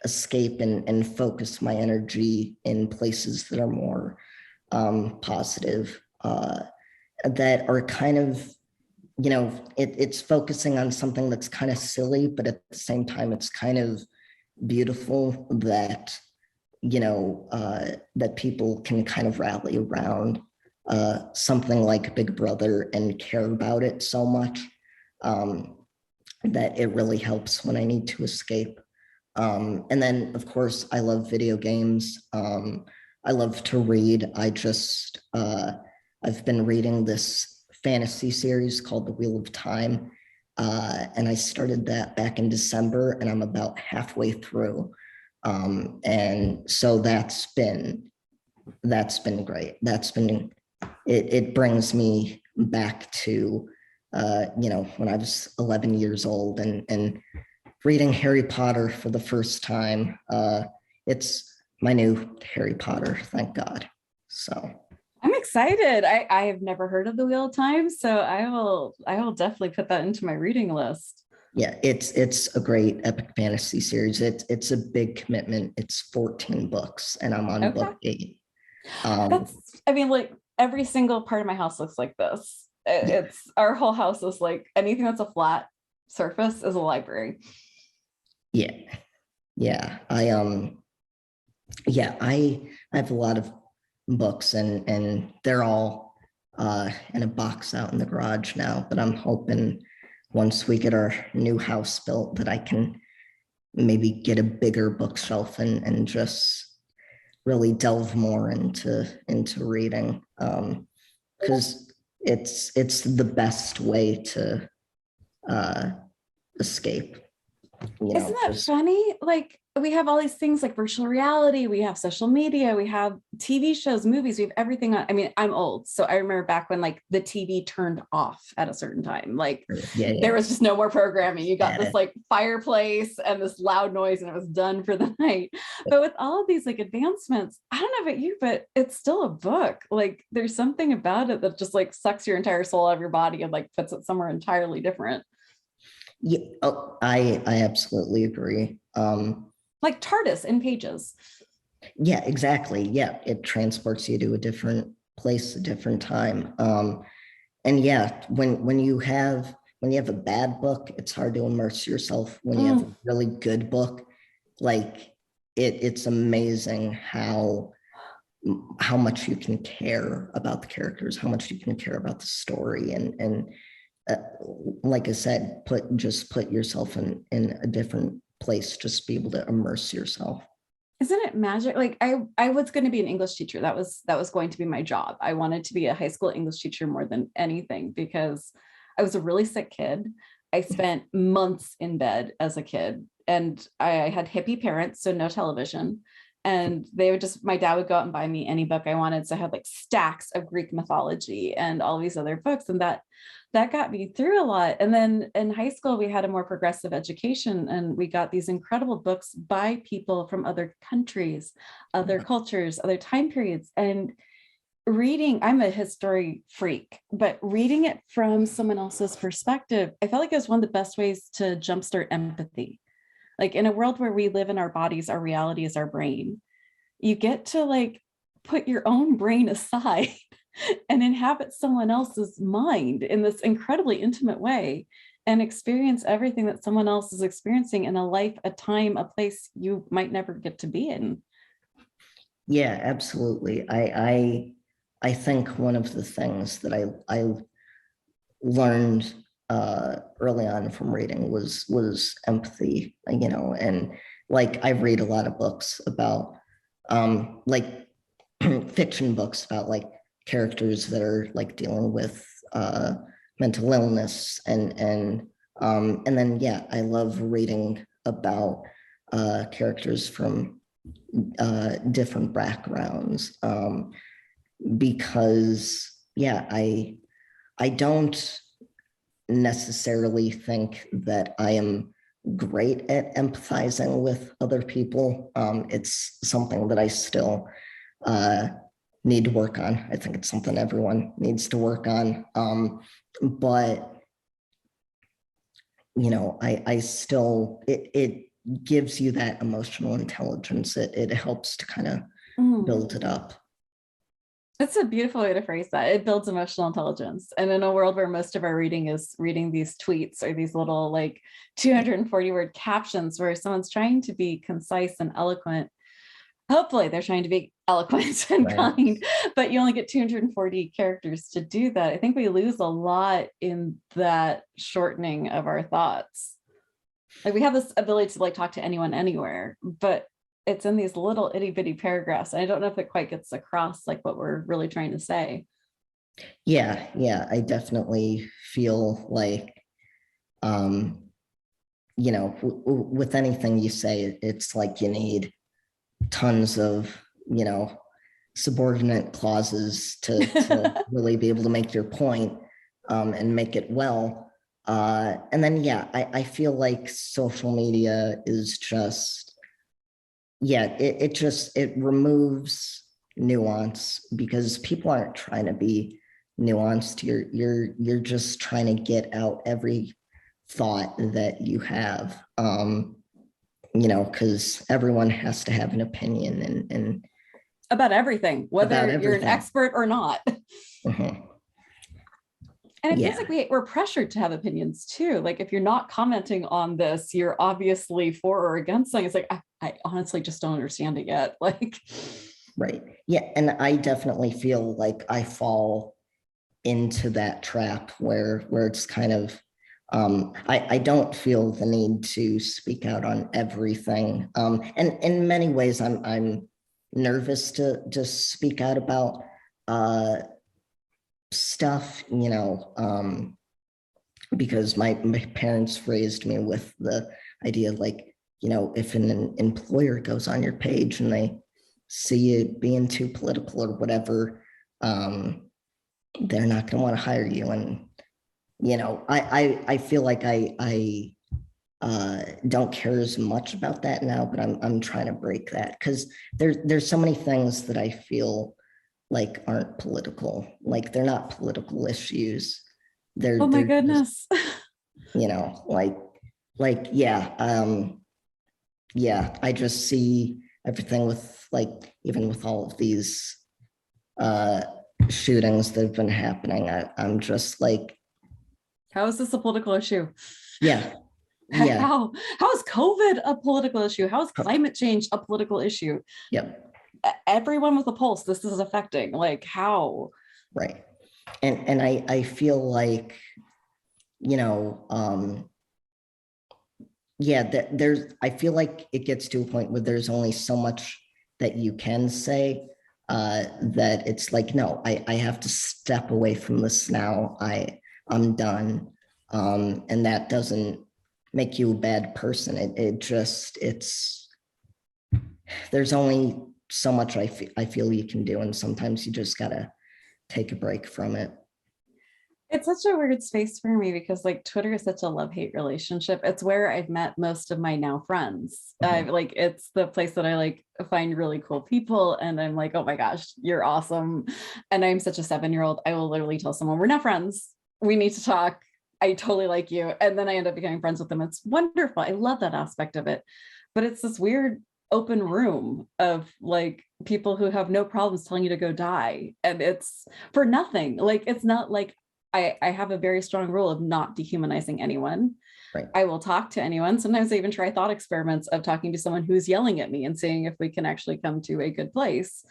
escape and focus my energy in places that are more positive, that are kind of, it's focusing on something that's kind of silly, but at the same time, it's kind of beautiful that, that people can kind of rally around something like Big Brother and care about it so much. that it really helps when I need to escape. And then, of course, I love video games. I love to read. I've been reading this fantasy series called The Wheel of Time. And I started that back in December, and I'm about halfway through. And so that's been great. It brings me back to when I was 11 years old and reading Harry Potter for the first time. It's my new Harry Potter, thank God. So I'm excited. I have never heard of the Wheel of Time, so I will definitely put that into my reading list. yeah, it's a great epic fantasy series. It's a big commitment. It's 14 books, and I'm on Okay. book 8. I mean, like every single part of my house looks like this. Yeah, It's our whole house is like anything that's a flat surface is a library. yeah, yeah. I have a lot of books, and they're all in a box out in the garage now. But I'm hoping once we get our new house built that I can maybe get a bigger bookshelf and just really delve more into reading, because it's the best way to uh, escape. Isn't that Just funny? Like we have all these things like virtual reality, we have social media, we have TV shows, movies, we have everything on. I mean, I'm old, so I remember back when like the TV turned off at a certain time. Like yeah, there yeah. was just no more programming. You got this Static. like fireplace and this loud noise and it was done for the night. But with all of these like advancements, I don't know about you, but it's still a book. Like there's something about it that just like sucks your entire soul out of your body and like puts it somewhere entirely different. Yeah, oh, I absolutely agree. Like TARDIS in Pages. Yeah, exactly. Yeah, it transports you to a different place, a different time. And yeah, when you have a bad book, it's hard to immerse yourself. When you have a Mm. really good book, like it's amazing how much you can care about the characters, how much you can care about the story, and uh, like I said, put yourself in a different place, just be able to immerse yourself. Isn't it magic? Like I was going to be an English teacher. That was going to be my job. I wanted to be a high school English teacher more than anything because I was a really sick kid. I spent months in bed as a kid and I had hippie parents, so no television. And they would just, my dad would go out and buy me any book I wanted. So I had like stacks of Greek mythology and all these other books. And that got me through a lot. And then in high school, we had a more progressive education and we got these incredible books by people from other countries, other cultures, other time periods. And reading, I'm a history freak, but reading it from someone else's perspective, I felt like it was one of the best ways to jumpstart empathy. Like in a world where we live in our bodies, our reality is our brain. You get to like put your own brain aside and inhabit someone else's mind in this incredibly intimate way and experience everything that someone else is experiencing in a life, a time, a place you might never get to be in. Yeah, absolutely. I think one of the things that I learned early on from reading was empathy, and like I read a lot of books about like fiction books about like characters that are like dealing with mental illness, and then yeah, I love reading about characters from different backgrounds, because yeah, I don't necessarily think that I am great at empathizing with other people. It's something that I still uh, need to work on. I think it's something everyone needs to work on. But I still it gives you that emotional intelligence. It helps to kind of Mm. build it up. That's a beautiful way to phrase that. It builds emotional intelligence. And in a world where most of our reading is reading these tweets or these little like 240 word captions where someone's trying to be concise and eloquent, hopefully they're trying to be eloquent and Right. kind, but you only get 240 characters to do that. I think we lose a lot in that shortening of our thoughts. Like we have this ability to like talk to anyone anywhere, but it's in these little itty bitty paragraphs. And I don't know if it quite gets across like what we're really trying to say. Yeah, I definitely feel like, um, with anything you say, it's like you need tons of, subordinate clauses to really be able to make your point, and make it well. And then, yeah, I feel like social media is just, yeah, it removes nuance because people aren't trying to be nuanced. You're just trying to get out every thought that you have. Because everyone has to have an opinion and About everything, about whether you're an everything. expert or not. Mhm. And it feels Yeah, like we're pressured to have opinions too. Like if you're not commenting on this, you're obviously for or against something. It's like, I honestly just don't understand it yet. Like, right. Yeah, and I definitely feel like I fall into that trap where it's kind of, I don't feel the need to speak out on everything. And in many ways I'm nervous to just speak out about uh stuff, because my parents raised me with the idea like, if an employer goes on your page and they see you being too political or whatever, they're not going to want to hire you. And I feel like I don't care as much about that now, but I'm trying to break that because there's so many things that I feel like aren't political. Like they're not political issues. oh my They're just, goodness. you know, like yeah, yeah. I just see everything with like even with all of these uh shootings that have been happening. I'm just like, How is this a political issue? yeah, yeah, How is COVID a political issue? How is climate change a political issue? yep, Everyone with a pulse, this is affecting. Like how? right. And I feel like, you know, yeah, that there's I feel like it gets to a point where there's only so much that you can say, that it's like, no, I have to step away from this now. I'm done. And that doesn't make you a bad person. It just it's there's only so much I feel you can do, and sometimes you just gotta take a break from it. It's such a weird space for me because like Twitter is such a love-hate relationship. It's where I've met most of my now friends. Mhm. Like it's the place that I like find really cool people and I'm like, oh my gosh, you're awesome. And I'm such a 7-year-old. I will literally tell someone we're not friends. We need to talk. I totally like you. And then I end up becoming friends with them. It's wonderful. I love that aspect of it. But it's this weird open room of like people who have no problems telling you to go die. And it's for nothing. Like it's not like I have a very strong rule of not dehumanizing anyone. Right. I will talk to anyone. Sometimes I even try thought experiments of talking to someone who's yelling at me and seeing if we can actually come to a good place,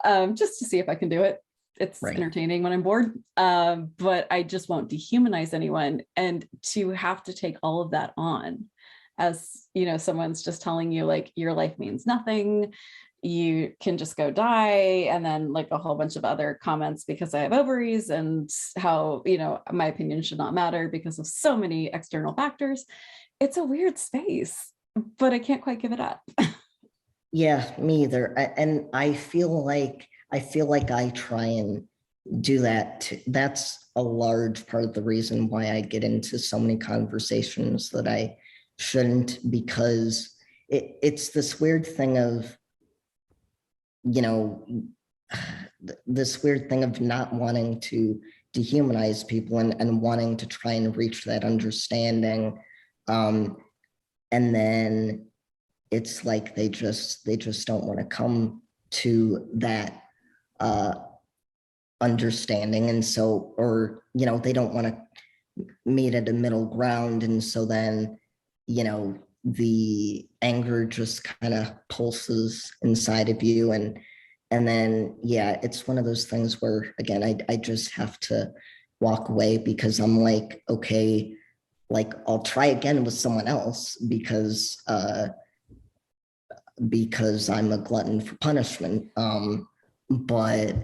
just to see if I can do it. It's Right. entertaining when I'm bored, but I just won't dehumanize anyone. And to have to take all of that on as, someone's just telling you like your life means nothing, you can just go die, and then like a whole bunch of other comments because I have ovaries and how my opinion should not matter because of so many external factors. It's a weird space, but I can't quite give it up. Yeah, me either. And I feel like I try and do that too. That's a large part of the reason why I get into so many conversations that I shouldn't, because it's this weird thing of, you know, this weird thing of not wanting to dehumanize people and wanting to try and reach that understanding. Um, and then it's like they just don't want to come to that uh, understanding, and so, or they don't want to meet at a middle ground, and so then the anger just kind of pulses inside of you, and then yeah, it's one of those things where again I just have to walk away because I'm like, okay, like I'll try again with someone else because I'm a glutton for punishment. But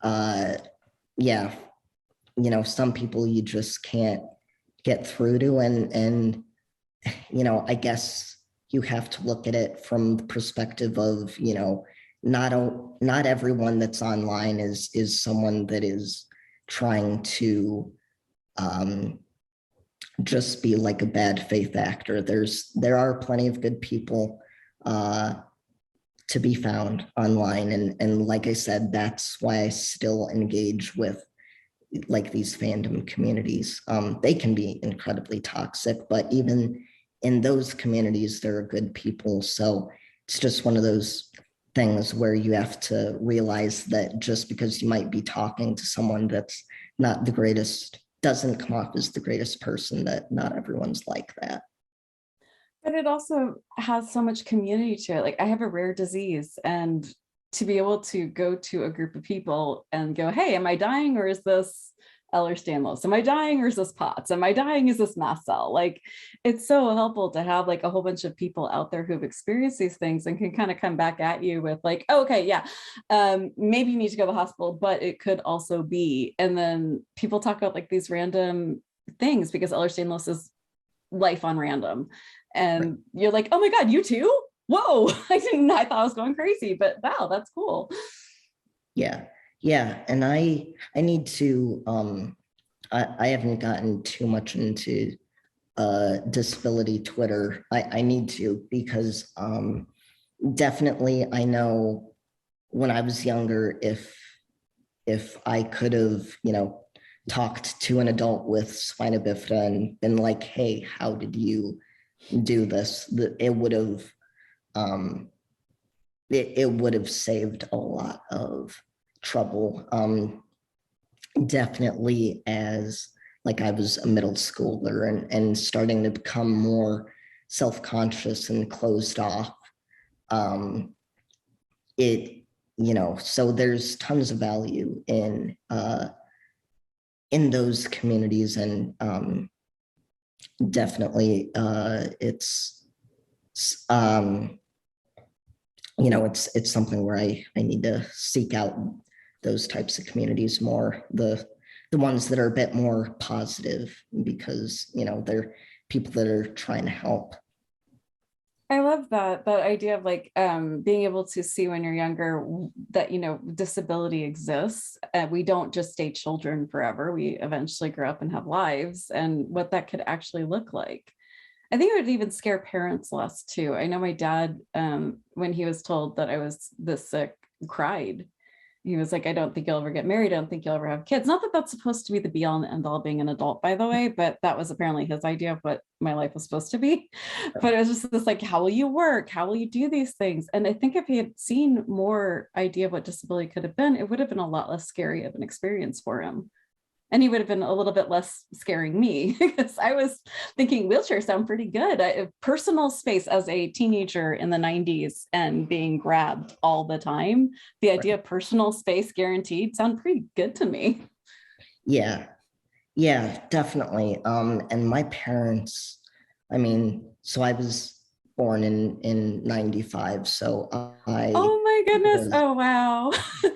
uh, yeah, some people you just can't get through to, and I guess you have to look at it from the perspective of, not everyone that's online is someone that is trying to um, just be like a bad faith actor. There are plenty of good people uh, to be found online, and like I said, that's why I still engage with like these fandom communities. They can be incredibly toxic, but even in those communities, there are good people. So it's just one of those things where you have to realize that just because you might be talking to someone that's not the greatest, doesn't come off as the greatest person, that not everyone's like that. But it also has so much community to it. Like, I have a rare disease, and to be able to go to a group of people and go, hey, am I dying, or is this Ehlers-Danlos? Am I dying, or is this POTS? Am I dying? Is this mast cell? Like, it's so helpful to have like a whole bunch of people out there who've experienced these things and can kind of come back at you with like, oh, okay, yeah, maybe you need to go to the hospital, but it could also be. And then people talk about like these random things, because Ehlers-Danlos is life on random, Right. and you're like, oh my god, you too, whoa. I thought I was going crazy, but wow, that's cool. Yeah. Yeah. And I need to I haven't gotten too much into disability Twitter. I need to, because definitely I know when I was younger, if I could have, talked to an adult with spina bifida and been like, hey, how did you do this? It would have um, it would have saved a lot of trouble. Definitely as like I was a middle schooler and starting to become more self-conscious and closed off. Um, it, so there's tons of value in those communities, and definitely um, it's something where I need to seek out those types of communities more, the ones that are a bit more positive, because they're people that are trying to help. I love that idea of like being able to see when you're younger that disability exists. We don't just stay children forever. We eventually grow up and have lives, and what that could actually look like. I think it would even scare parents less too. I know my dad, when he was told that I was this sick, cried. He was like, I don't think you'll ever get married. I don't think you'll ever have kids. Not that that's supposed to be the be all and end all being an adult, by the way, but that was apparently his idea of what my life was supposed to be. But it was just this like, how will you work? How will you do these things? And I think if he had seen more idea of what disability could have been, it would have been a lot less scary of an experience for him. And he would have been a little bit less scaring me, because I was thinking wheelchairs sound pretty good. Personal space as a teenager in the 90s and being grabbed all the time, the idea Right. of personal space guaranteed sound pretty good to me. Yeah. Yeah, definitely. And my parents, I mean, so I was born in 95, so I Oh my goodness. was, Oh, wow.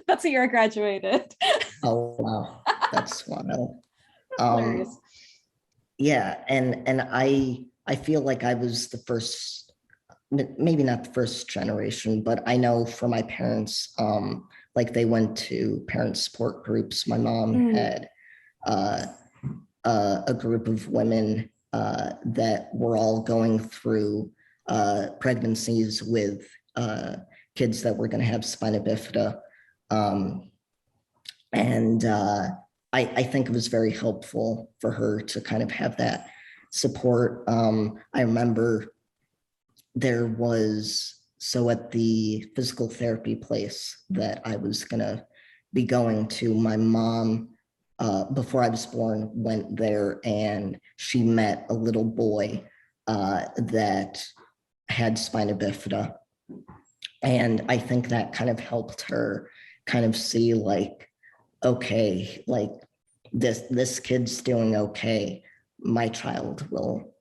That's the year I graduated. oh wow, that's wild. Hilarious. Um, yeah, and I feel like I was the first, maybe not the first generation, but I know for my parents, like they went to parent support groups. My mom Mm. had uh, a group of women that were all going through pregnancies with kids that were going to have spina bifida. Um, and I think it was very helpful for her to kind of have that support. I remember there was, so at the physical therapy place that I was going to be going to, my mom, before I was born, went there, and she met a little boy that had spina bifida. And I think that kind of helped her kind of see like, okay, like this kid's doing okay. my child will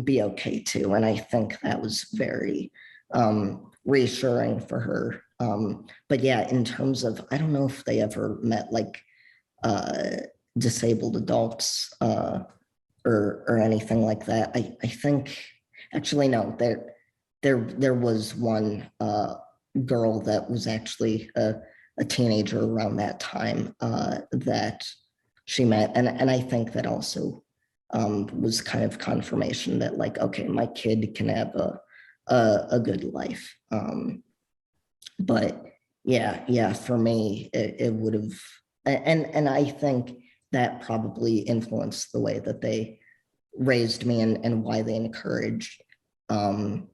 be okay too. And I think that was very reassuring for her. But yeah, in terms of, I don't know if they ever met like disabled adults or anything like that. I think actually no, there was one girl that was actually a teenager around that time that she met, and I think that also was kind of confirmation that like, okay, my kid can have a good life. But yeah, for me, it would have, and I think that probably influenced the way that they raised me and why they encouraged, um,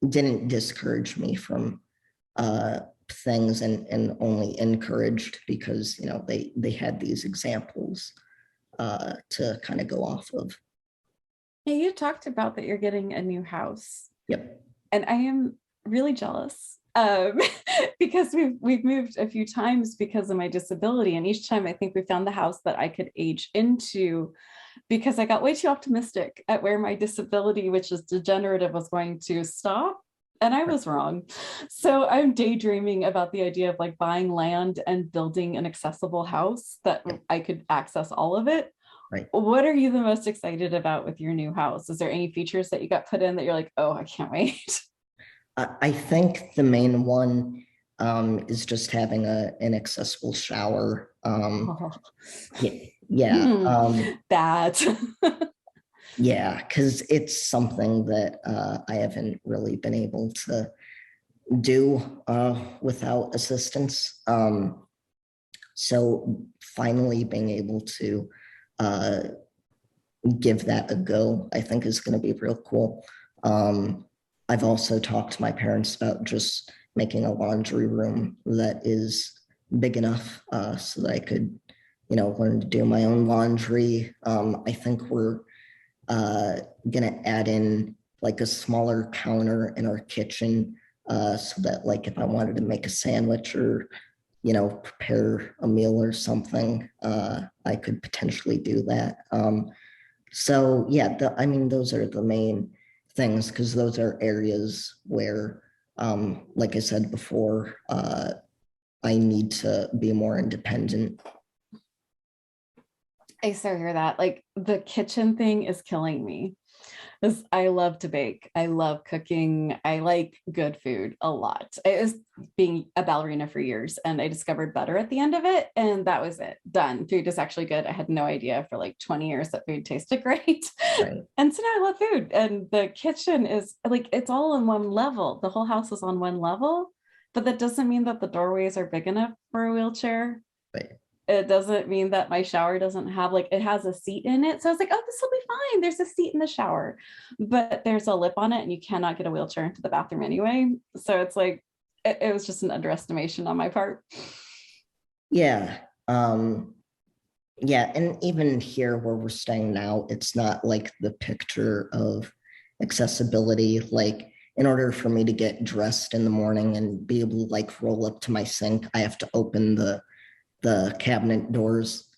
didn't discourage me from things and only encouraged because, they had these examples to kind of go off of. Yeah, you talked about that you're getting a new house. Yep. And I am really jealous because we've moved a few times because of my disability. And each time I think we found the house that I could age into because I got way too optimistic at where my disability, which is degenerative, was going to stop. And I was wrong. So I'm daydreaming about the idea of like buying land and building an accessible house that I could access all of it. Right. What are you the most excited about with your new house? Is there any features that you got put in that you're like, oh, I can't wait? I think the main one is just having an accessible shower. Oh. Yeah. That. Yeah, because it's something that I haven't really been able to do without assistance. So finally being able to uh, give that a go, I think is going to be real cool. I've also talked to my parents about just making a laundry room that is big enough so that I could, learn to do my own laundry. I think we're going to add in like a smaller counter in our kitchen so that like if I wanted to make a sandwich or prepare a meal or something, I could potentially do that. So yeah, those are the main things because those are areas where, like I said before, I need to be more independent. I so hear that. Like the kitchen thing is killing me. Because I love to bake. I love cooking. I like good food a lot. I was being a ballerina for years and I discovered butter at the end of it. And that was it. Done. Food is actually good. I had no idea for like 20 years that food tasted great. Right. And so now I love food. And the kitchen is like, it's all on one level. The whole house is on one level. But that doesn't mean that the doorways are big enough for a wheelchair. Right. It doesn't mean that my shower doesn't have like, it has a seat in it. So I was like, oh, this will be fine. There's a seat in the shower, but there's a lip on it and you cannot get a wheelchair into the bathroom anyway. So it's like, it was just an underestimation on my part. Yeah. Yeah. And even here where we're staying now, it's not like the picture of accessibility. Like in order for me to get dressed in the morning and be able to like roll up to my sink, I have to open the cabinet doors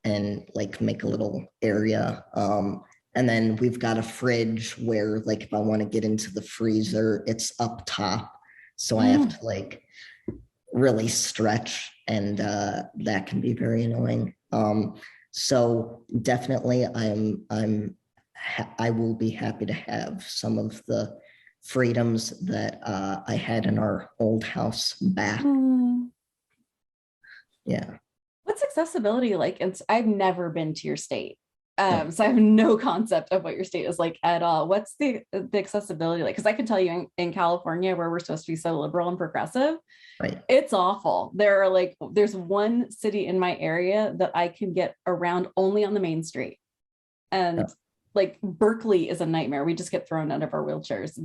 and like make a little area. And then we've got a fridge where like if I want to get into the freezer, it's up top. So I have to like really stretch and that can be very annoying. So definitely I will be happy to have some of the freedoms that I had in our old house back. Yeah. What's accessibility like? And I've never been to your state. So I have no concept of what your state is like at all. What's the accessibility like? Because I can tell you in California, where we're supposed to be so liberal and progressive, Right. It's awful. There's one city in my area that I can get around only on the main street. And like Berkeley is a nightmare. We just get thrown out of our wheelchairs.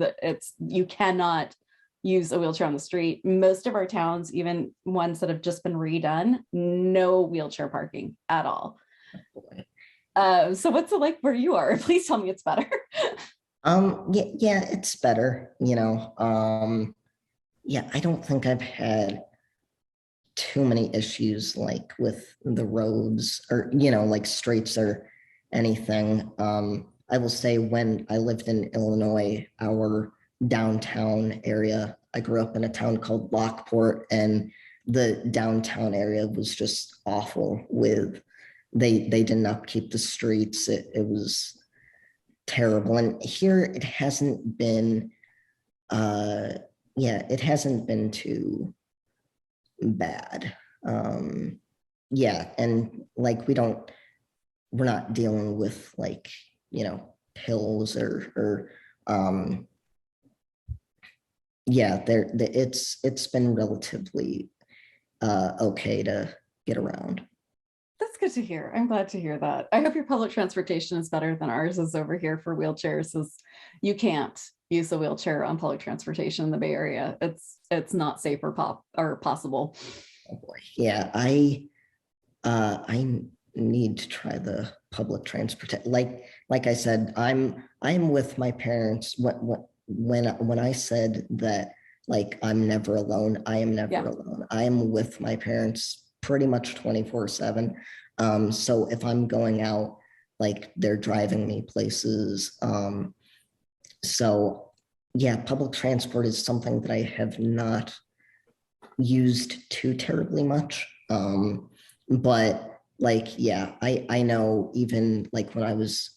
You cannot use a wheelchair on the street. Most of our towns, even ones that have just been redone, no wheelchair parking at all. So what's it like where you are? Please tell me it's better. Yeah, it's better, Yeah, I don't think I've had too many issues like with the roads or, like streets or anything. I will say when I lived in Illinois, our downtown area, I grew up in a town called Lockport, and the downtown area was just awful with they didn't upkeep the streets. It was terrible. And here it hasn't been it hasn't been too bad. Yeah, and like we're not dealing with like, pills or yeah, it's been relatively okay to get around. That's good to hear. I'm glad to hear that. I hope your public transportation is better than ours is over here for wheelchairs. Is you can't use a wheelchair on public transportation in the Bay Area. It's not safe or possible. Oh boy. Yeah, I need to try the public transport. Like I said, I'm with my parents. When I said that, like, I'm never alone, I am never alone. I am with my parents pretty much 24/7. So if I'm going out, like, they're driving me places. So yeah, public transport is something that I have not used too terribly much. But like, yeah, I know even like when I was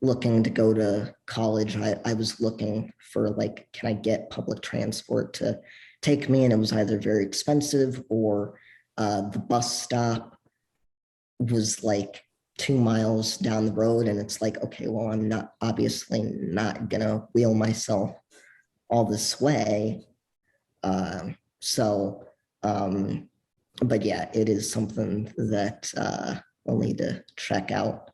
looking to go to college, I was looking for like, can I get public transport to take me? And it was either very expensive or the bus stop was like 2 miles down the road. And it's like, okay, well, I'm not obviously not gonna wheel myself all this way. So, but yeah, it is something that we'll need to check out.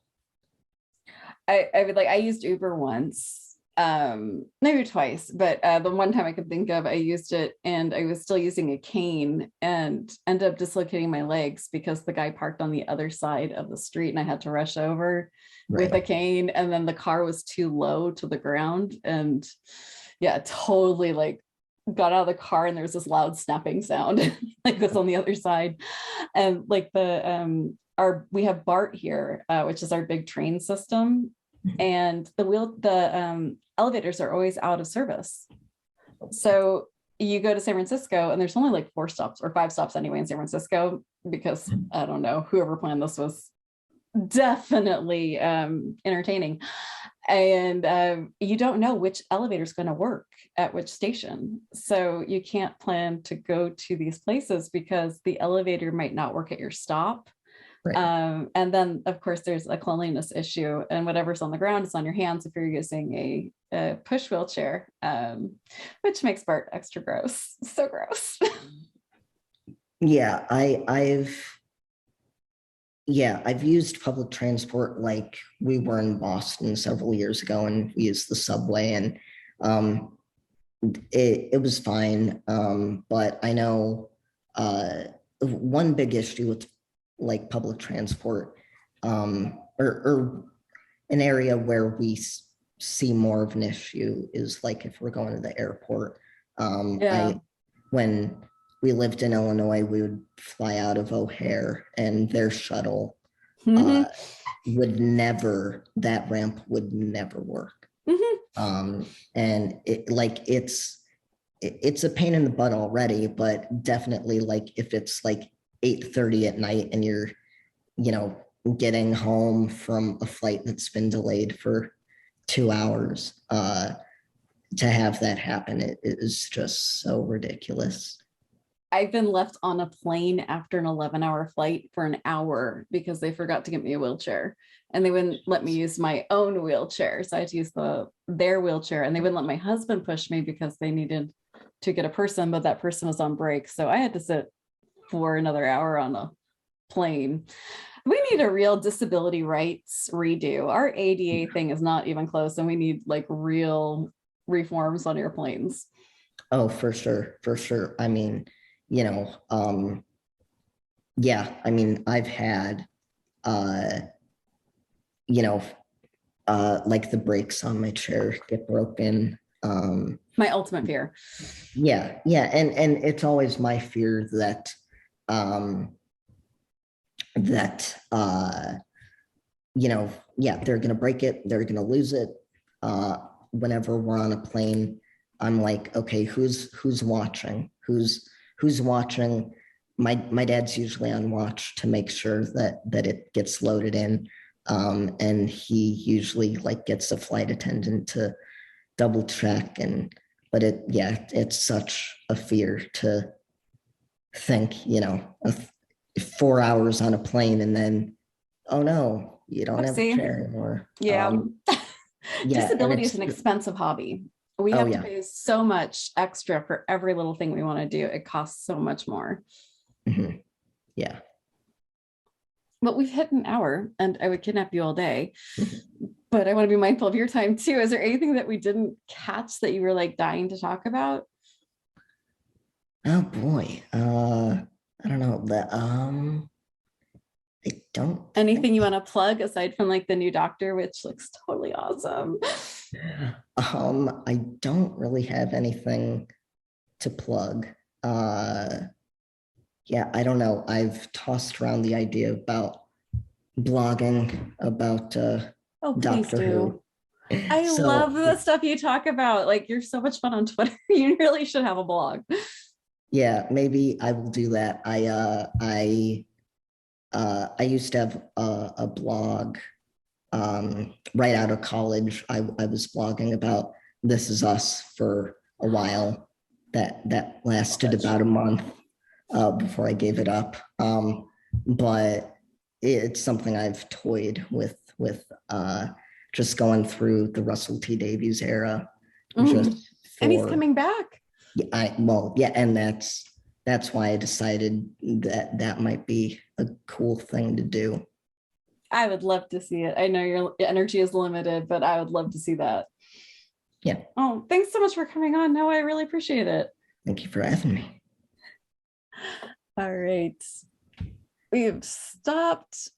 I would like I used Uber once, maybe twice, but the one time I could think of, I used it and I was still using a cane and ended up dislocating my legs because the guy parked on the other side of the street and I had to rush over with a cane, and then the car was too low to the ground, and yeah, totally like got out of the car and there was this loud snapping sound like this on the other side. And like we have BART here, which is our big train system, and the elevators are always out of service. So you go to San Francisco and there's only like 4 stops or 5 stops anyway in San Francisco, because I don't know, whoever planned this was definitely entertaining. And you don't know which elevator is going to work at which station. So you can't plan to go to these places because the elevator might not work at your stop. Right. And then, of course, there's a cleanliness issue, and whatever's on the ground is on your hands if you're using a push wheelchair, which makes BART extra gross. So gross. Yeah, I've used public transport. Like, we were in Boston several years ago and we used the subway, and it was fine. But I know one big issue with like public transport, or an area where we see more of an issue is like if we're going to the airport. When we lived in Illinois, we would fly out of O'Hare, and their shuttle that ramp would never work. And it's a pain in the butt already, but definitely like if it's like 8:30 at night and you're, getting home from a flight that's been delayed for 2 hours, to have that happen, it is just so ridiculous. I've been left on a plane after an 11-hour flight for an hour because they forgot to get me a wheelchair, and they wouldn't let me use my own wheelchair. So I had to use their wheelchair, and they wouldn't let my husband push me because they needed to get a person, but that person was on break. So I had to sit for another hour on a plane. We need a real disability rights redo. Our ADA thing is not even close, and we need like real reforms on airplanes. Oh, for sure. For sure. I mean, yeah, I mean, I've had, like the brakes on my chair get broken. My ultimate fear. Yeah. And it's always my fear that that yeah, they're gonna break it, they're gonna lose it. Whenever we're on a plane, I'm like, okay, who's watching? Who's watching? My dad's usually on watch to make sure that it gets loaded in. And he usually like gets a flight attendant to double check. But it's such a fear to think, 4 hours on a plane and then, oh no, you don't have a Oopsie. chair anymore. Yeah. Yeah, and Disability is an expensive hobby. We oh have to yeah, pay so much extra for every little thing we want to do. It costs so much more. mhm, yeah. But we've hit an hour and I would kidnap you all day. Mhm. But I want to be mindful of your time too. Is there anything that we didn't catch that you were like dying to talk about? Oh boy, I don't know that. I don't think. Anything you want to plug aside from like the new doctor, which looks totally awesome? I don't really have anything to plug. Uh, yeah, I don't know. I've tossed around the idea about blogging about Oh, please Doctor do. Who. I love So the stuff you talk about. Like you're so much fun on Twitter. You really should have a blog. yeah, maybe I will do that. I used to have a blog right out of college. I was blogging about This Is Us for a while. That lasted about a month before I gave it up. But it's something I've toyed with just going through the Russell T Davies era, just And he's for coming back. and that's why I decided that might be a cool thing to do. I would love to see it. I know your energy is limited, but I would love to see that. Yeah. Oh, thanks so much for coming on. No, I really appreciate it. Thank you for having me. All right. We've stopped